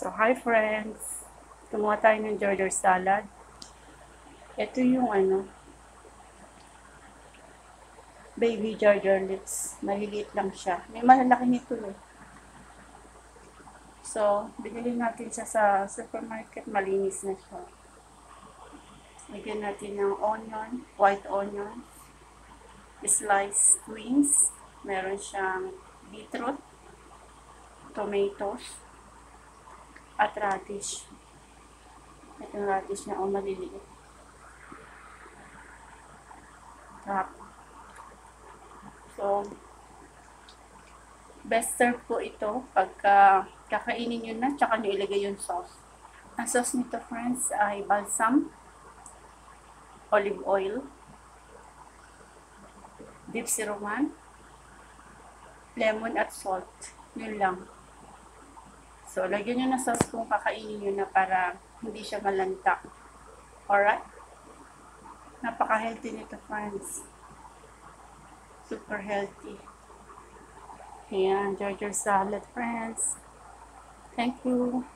So, hi friends! Gumawa tayo ng Georgia salad. Ito yung baby Georgia leeks. Maliliit lang siya. May malalaki nito eh. So, binili natin siya sa supermarket. Malinis na siya. Lagyan natin ng onion, white onion, sliced wings. Meron siyang beetroot, tomatoes, at radish. Ito yung radish niya, maliliit. So, best serve po ito pagka kakainin nyo na, tsaka nyo ilagay yung sauce. Ang sauce nito friends ay balsam, olive oil, beef siruman, lemon at salt. Yun lang. So, lagyan nyo na sauce kung kakainin nyo na para hindi siya malanta. Alright? Napaka-healthy nito friends. Super healthy. Ayan, Georgia salad friends. Thank you.